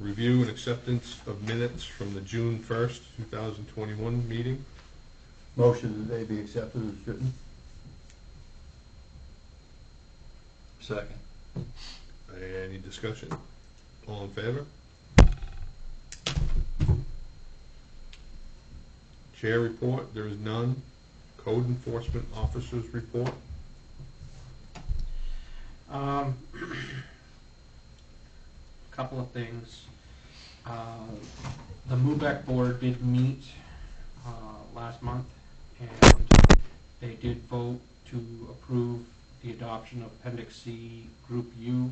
Review and acceptance of minutes from the June 1st, 2021 meeting. Motion that they be accepted as written. Second. Any discussion? All in favor? Chair report, there is none. Code enforcement officers report. A couple of things. The MUBEC board did meet last month, and they did vote to approve the adoption of Appendix C Group U,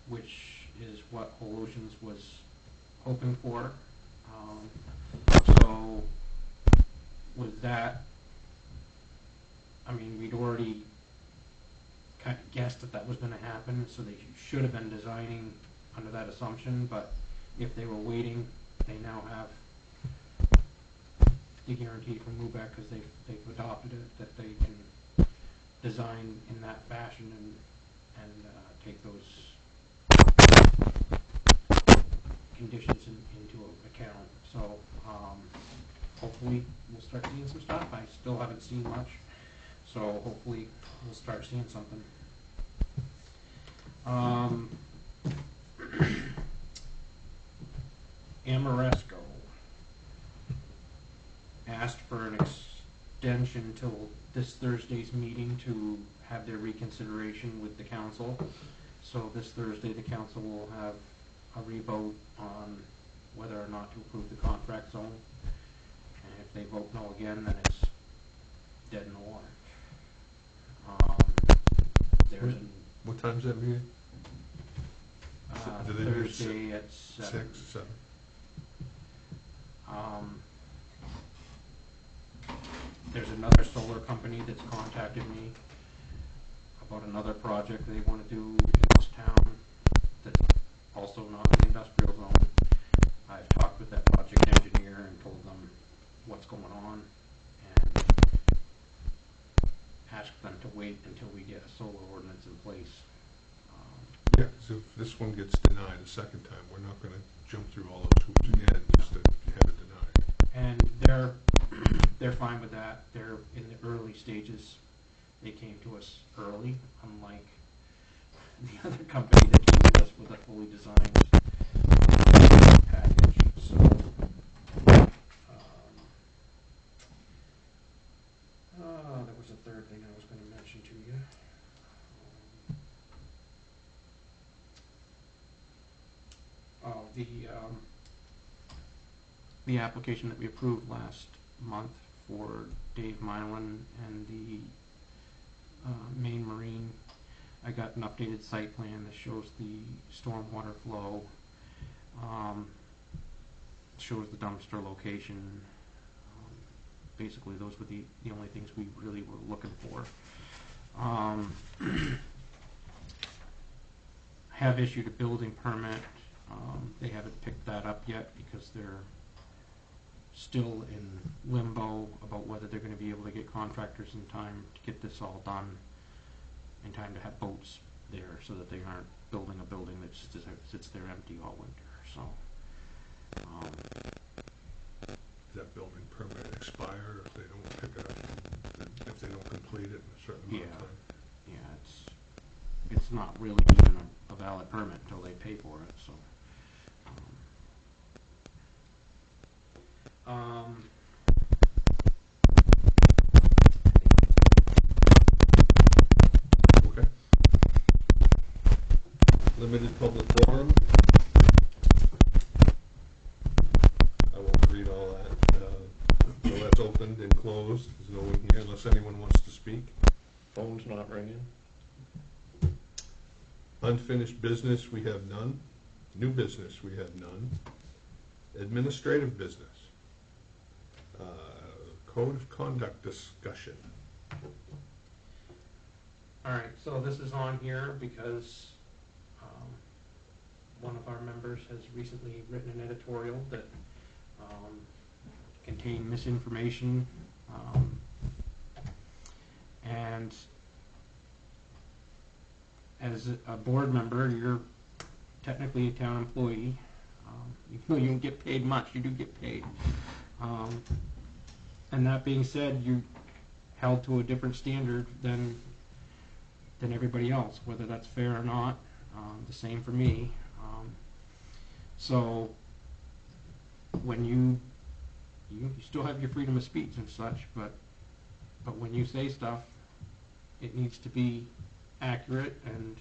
which is what Whole Oceans was hoping for. So with that, I mean, we'd already kind of guessed that that was going to happen, so they should have been designing under that assumption, but if they were waiting, they now have the guarantee from MUBEC, because they've adopted it, that they can design in that fashion and take those conditions into account. So hopefully we'll start seeing some stuff. I still haven't seen much, so hopefully we'll start seeing something. Amoresco asked for an extension till this Thursday's meeting to have their reconsideration with the council. So this Thursday the council will have a revote on whether or not to approve the contract zone. And if they vote no again, then it's dead in the water. What time's that meeting? Do they do Thursday at 7. 7? There's another solar company that's contacted me about another project they want to do in this town that's also not in the industrial zone. I've talked with that project engineer and told them what's going on and asked them to wait until we get a solar ordinance in place. Yeah, because if this one gets denied a second time, we're not going to jump through all those hoops again just to have it denied. And they're fine with that. They're in the early stages. They came to us early, unlike the other company that came to us with a fully designed package. So there was a third thing I was going to mention to you. The application that we approved last month for Dave Mylan and the Maine Marine, I got an updated site plan that shows the stormwater flow, shows the dumpster location. Basically, those were the only things we really were looking for. Have issued a building permit. They haven't picked that up yet because they're still in limbo about whether they're going to be able to get contractors in time to get this all done in time to have boats there, so that they aren't building a building that just sits there empty all winter. So Does that building permit expire if they don't pick it up, if they don't complete it in a certain amount of time? Yeah, it's not really even a valid permit until they pay for it. So. Okay. Limited public forum. I won't read all that. So that's opened and closed. There's no one here unless anyone wants to speak. Phone's not ringing. Unfinished business, we have none. New business, we have none. Administrative business. Code of conduct discussion. All right, so this is on here because one of our members has recently written an editorial that contained misinformation, and as a board member, you're technically a town employee. you don't get paid much, you do get paid. And that being said, you held to a different standard than everybody else, whether that's fair or not. The same for me. So when you still have your freedom of speech and such, but when you say stuff, it needs to be accurate and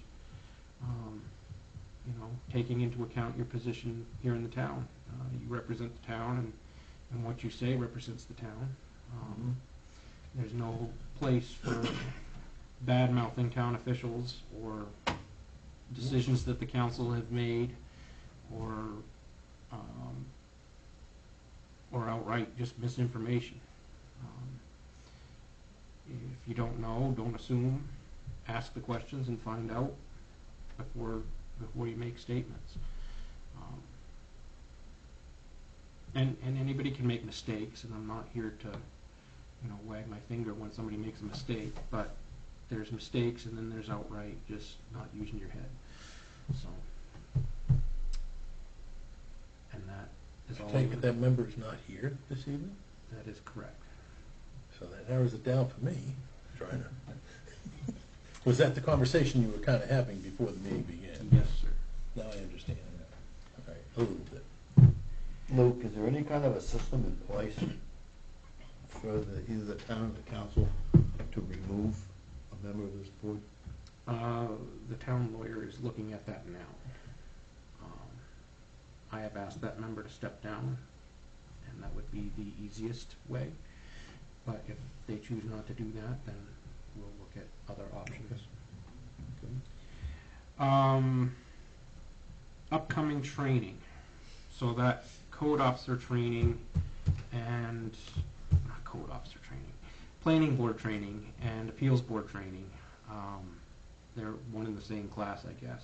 taking into account your position here in the town. You represent the town, and what you say represents the town. There's no place for bad-mouthing town officials or decisions that the council have made, or outright just misinformation. If you don't know, don't assume. Ask the questions and find out before you make statements. And anybody can make mistakes, and I'm not here to wag my finger when somebody makes a mistake, but there's mistakes and then there's outright just not using your head. So, and that is all. Take it that member's not here this evening, That is correct. so that narrows it down for me, trying to. Was that the conversation you were kind of having before the meeting began? Yes, sir. Now I understand. All right, a little bit. Luke, is there any kind of a system in place for either the town or the council to remove a member of this board? The town lawyer is looking at that now. I have asked that member to step down, and that would be the easiest way. But if they choose not to do that, then we'll look at other options. Upcoming training. So that code officer training and not code officer training, planning board training and appeals board training. They're one in the same class, I guess.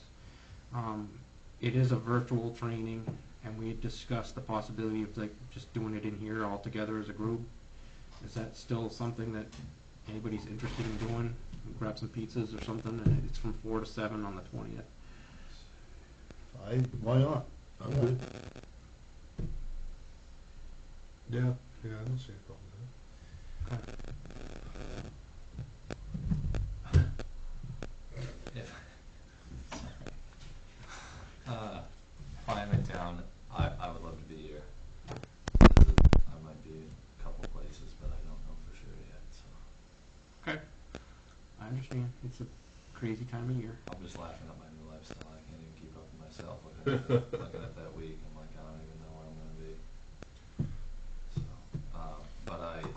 It is a virtual training, and we had discussed the possibility of just doing it in here all together as a group. Is that still something that anybody's interested in doing? Grab some pizzas or something, and it's from 4 to 7 on the 20th. Why not? I'm good. Yeah, I don't see a problem with that. If I'm in town, I would love to be here. I might be in a couple places, but I don't know for sure yet, so. Okay. I understand. It's a crazy time of year. I'm just laughing at my new lifestyle. I can't even keep up with myself looking at that week. I'm like, I don't even know where I'm gonna be. So, but I'm a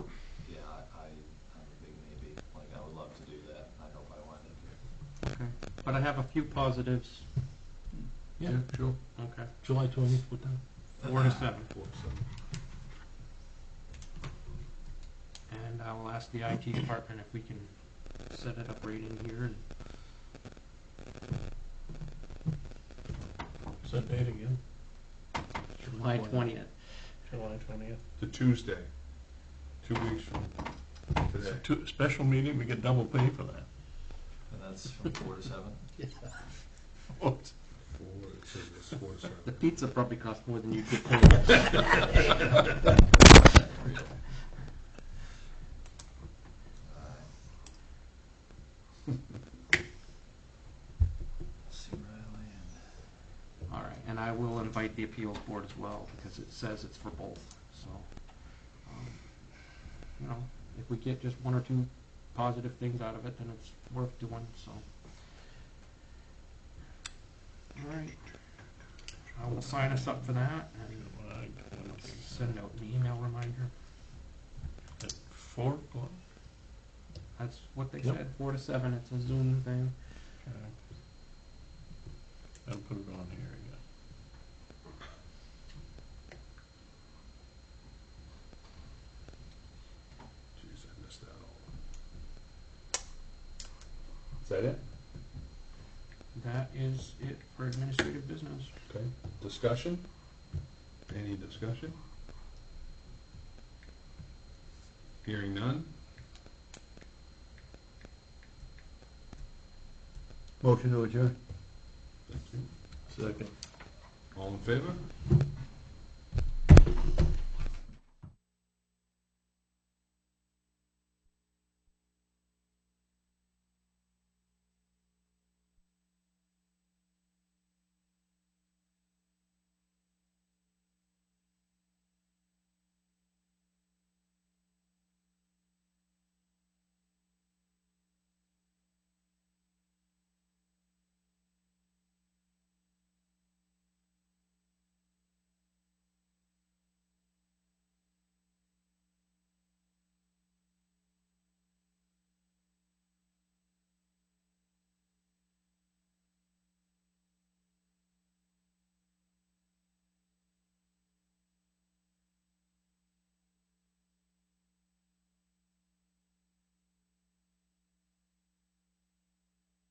big maybe. Like, I would love to do that. I hope I wind up here. Okay. But I have a few positives. Yeah, Sure. Okay. July 20th, what time? 4 to 7. 4 to 7. And I will ask the IT department if we can set it up right in here. Is that date again? July 20th. July 20th. The Tuesday, 2 weeks from today. Special meeting, we get double pay for that. And that's from 4 to 7. Oops. 4, it says it's 4 to 7. The pizza probably costs more than you get paid. See where I land. All right, and I will invite the appeals board as well, because it says it's for both. So, if we get just 1 or 2 positive things out of it, then it's worth doing. So, all right, I will sign us up for that and send out an email reminder. At 4 o'clock? That's what they Yep. said, 4 to 7. It's a Zoom thing. Okay. I'll put it on here again. Jeez, I missed that all. Is that it? That is it for administrative business. Okay, discussion? Any discussion? Hearing none? Motion to adjourn. Thank you. Second. All in favor?